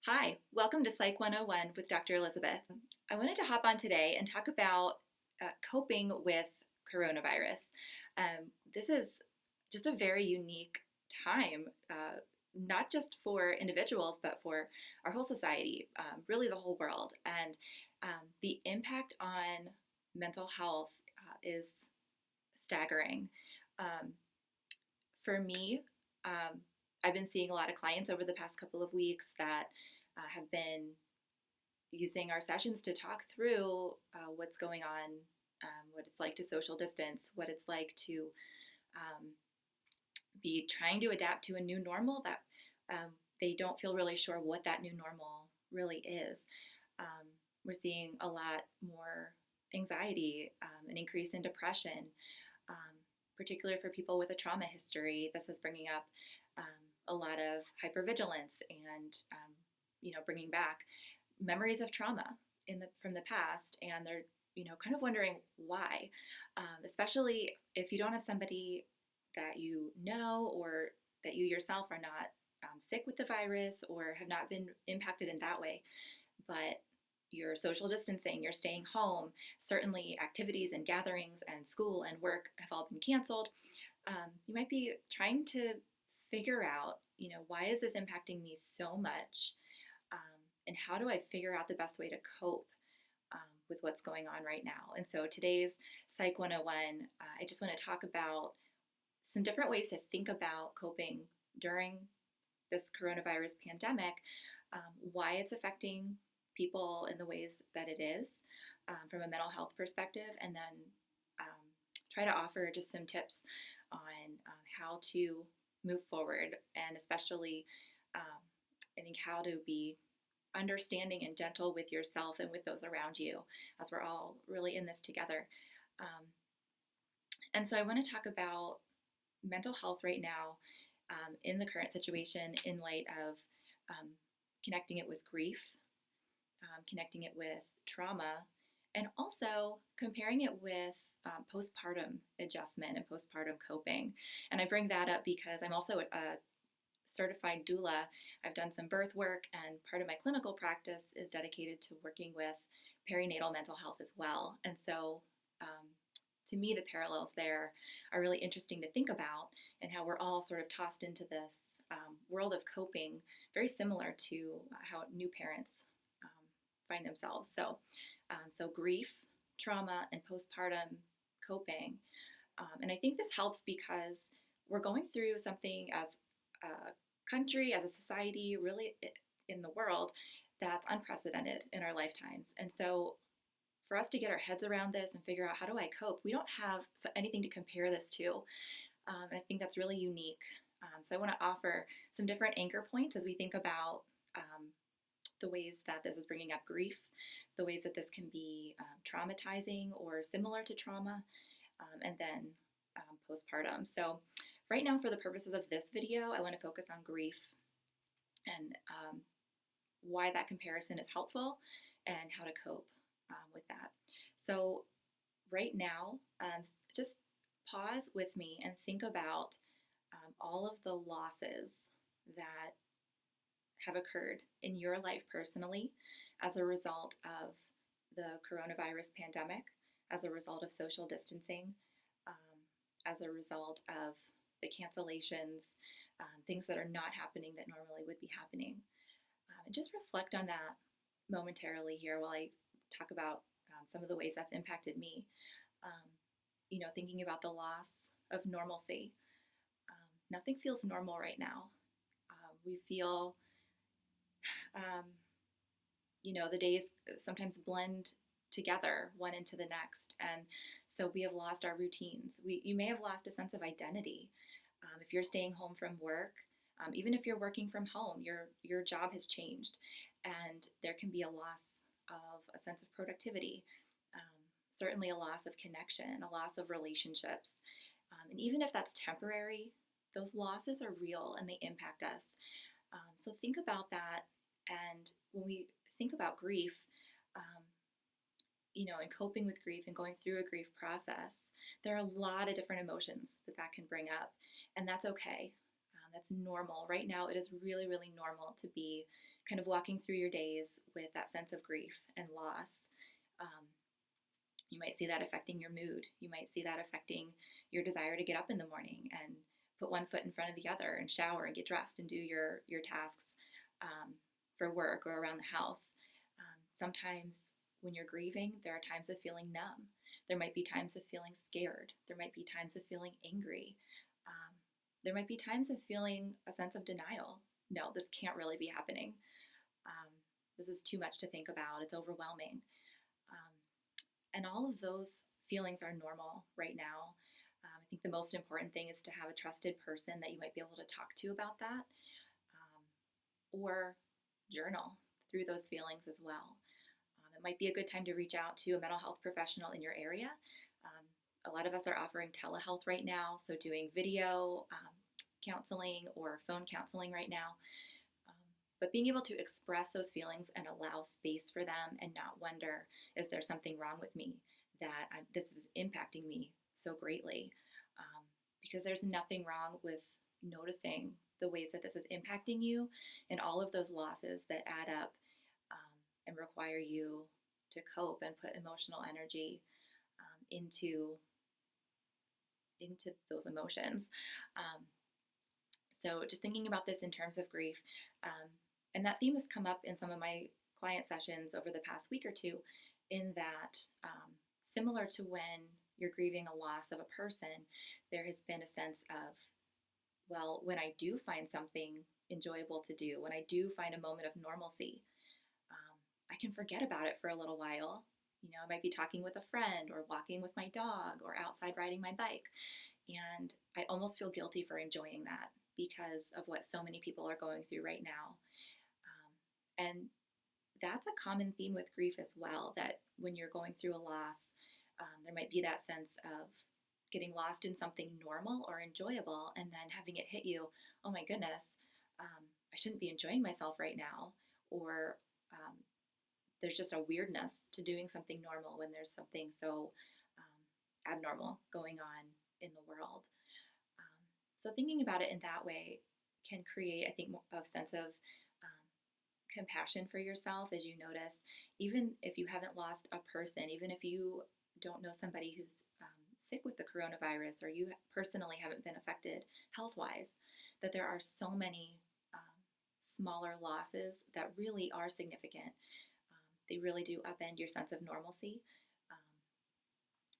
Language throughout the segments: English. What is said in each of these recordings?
Hi, welcome to Psych 101 with Dr. Elizabeth. I wanted to hop on today and talk about coping with coronavirus. This is just a very unique time, not just for individuals, but for our whole society, really the whole world. And the impact on mental health is staggering. Um, for me, I've been seeing a lot of clients over the past couple of weeks that have been using our sessions to talk through what's going on, what it's like to social distance, what it's like to um, be trying to adapt to a new normal that they don't feel really sure what that new normal really is. We're seeing a lot more anxiety, an increase in depression, um, particularly for people with a trauma history. This is bringing up a lot of hypervigilance and bringing back memories of trauma from the past, and they're kind of wondering why, especially if you don't have somebody that you know or that you yourself are not sick with the virus or have not been impacted in that way, but you're social distancing, you're staying home. Certainly, activities and gatherings and school and work have all been canceled. You might be trying to figure out, why is this impacting me so much? And how do I figure out the best way to cope with what's going on right now? And so today's Psych 101, I just want to talk about some different ways to think about coping during this coronavirus pandemic, why it's affecting people in the ways that it is from a mental health perspective, and then try to offer just some tips on how to move forward, and especially I think how to be understanding and gentle with yourself and with those around you, as we're all really in this together. And so I want to talk about mental health right now in the current situation in light of connecting it with grief, connecting it with trauma, and also comparing it with postpartum adjustment and postpartum coping. And I bring that up because I'm also a certified doula. I've done some birth work, and part of my clinical practice is dedicated to working with perinatal mental health as well. And so to me, the parallels there are really interesting to think about, and how we're all sort of tossed into this world of coping, very similar to how new parents find themselves. So grief, trauma, and postpartum coping. And I think this helps because we're going through something as a country, as a society, really in the world, that's unprecedented in our lifetimes. And so for us to get our heads around this and figure out how do I cope, we don't have anything to compare this to. And I think that's really unique. So I want to offer some different anchor points as we think about the ways that this is bringing up grief, the ways that this can be traumatizing or similar to trauma, and then postpartum. So right now, for the purposes of this video, I want to focus on grief and why that comparison is helpful and how to cope with that. So right now, just pause with me and think about all of the losses that have occurred in your life personally as a result of the coronavirus pandemic, as a result of social distancing, as a result of the cancellations, things that are not happening that normally would be happening. And just reflect on that momentarily here while I talk about some of the ways that's impacted me. Thinking about the loss of normalcy. Nothing feels normal right now. We feel, the days sometimes blend together one into the next, and so we have lost our routines. You may have lost a sense of identity. If you're staying home from work, even if you're working from home, your job has changed, and there can be a loss of a sense of productivity, certainly a loss of connection, a loss of relationships. And even if that's temporary, those losses are real and they impact us. So think about that. And when we think about grief, and coping with grief and going through a grief process, there are a lot of different emotions that can bring up, and that's okay. That's normal. Right now, it is really, really normal to be kind of walking through your days with that sense of grief and loss. Um, you might see that affecting your mood. You might see that affecting your desire to get up in the morning and put one foot in front of the other and shower and get dressed and do your tasks for work or around the house. Sometimes when you're grieving, there are times of feeling numb. There might be times of feeling scared. There might be times of feeling angry. Um, there might be times of feeling a sense of denial. No, this can't really be happening. Um, this is too much to think about. It's overwhelming. Um, and all of those feelings are normal right now. I think the most important thing is to have a trusted person that you might be able to talk to about that, or journal through those feelings as well. It might be a good time to reach out to a mental health professional in your area. A lot of us are offering telehealth right now, so doing video counseling or phone counseling right now. But being able to express those feelings and allow space for them and not wonder, is there something wrong with me that this is impacting me so greatly? Because there's nothing wrong with noticing the ways that this is impacting you and all of those losses that add up and require you to cope and put emotional energy into those emotions. So just thinking about this in terms of grief, and that theme has come up in some of my client sessions over the past week or two, in that similar to when you're grieving a loss of a person, there has been a sense of, well, when I do find something enjoyable to do, when I do find a moment of normalcy, I can forget about it for a little while. You know, I might be talking with a friend or walking with my dog or outside riding my bike. And I almost feel guilty for enjoying that because of what so many people are going through right now. And that's a common theme with grief as well, that when you're going through a loss, there might be that sense of getting lost in something normal or enjoyable and then having it hit you, oh my goodness, I shouldn't be enjoying myself right now. Or there's just a weirdness to doing something normal when there's something so abnormal going on in the world. So thinking about it in that way can create, I think, a sense of compassion for yourself as you notice, even if you haven't lost a person, even if you don't know somebody who's sick with the coronavirus, or you personally haven't been affected health-wise, that there are so many smaller losses that really are significant. They really do upend your sense of normalcy,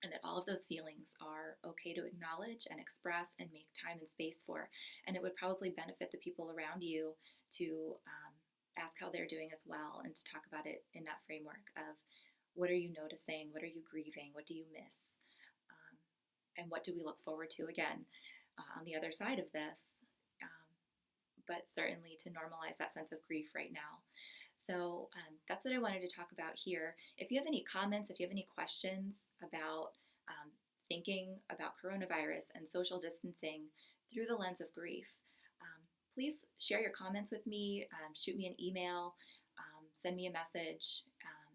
and that all of those feelings are okay to acknowledge and express and make time and space for. And it would probably benefit the people around you to ask how they're doing as well, and to talk about it in that framework of, what are you noticing? What are you grieving? What do you miss? And what do we look forward to again on the other side of this? But certainly to normalize that sense of grief right now. So that's what I wanted to talk about here. If you have any comments, if you have any questions about thinking about coronavirus and social distancing through the lens of grief, please share your comments with me, shoot me an email, send me a message,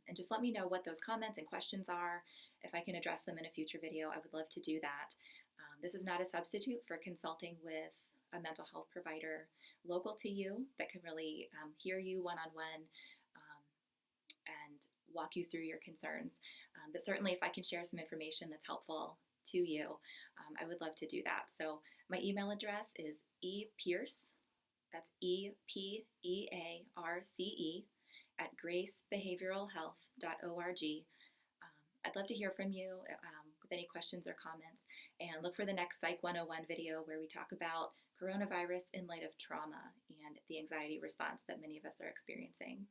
and just let me know what those comments and questions are. If I can address them in a future video, I would love to do that. This is not a substitute for consulting with a mental health provider local to you that can really hear you one-on-one and walk you through your concerns. But certainly if I can share some information that's helpful to you, I would love to do that. So my email address is epierce, that's EPEARCE, at gracebehavioralhealth.org. I'd love to hear from you with any questions or comments, and look for the next Psych 101 video where we talk about coronavirus in light of trauma and the anxiety response that many of us are experiencing.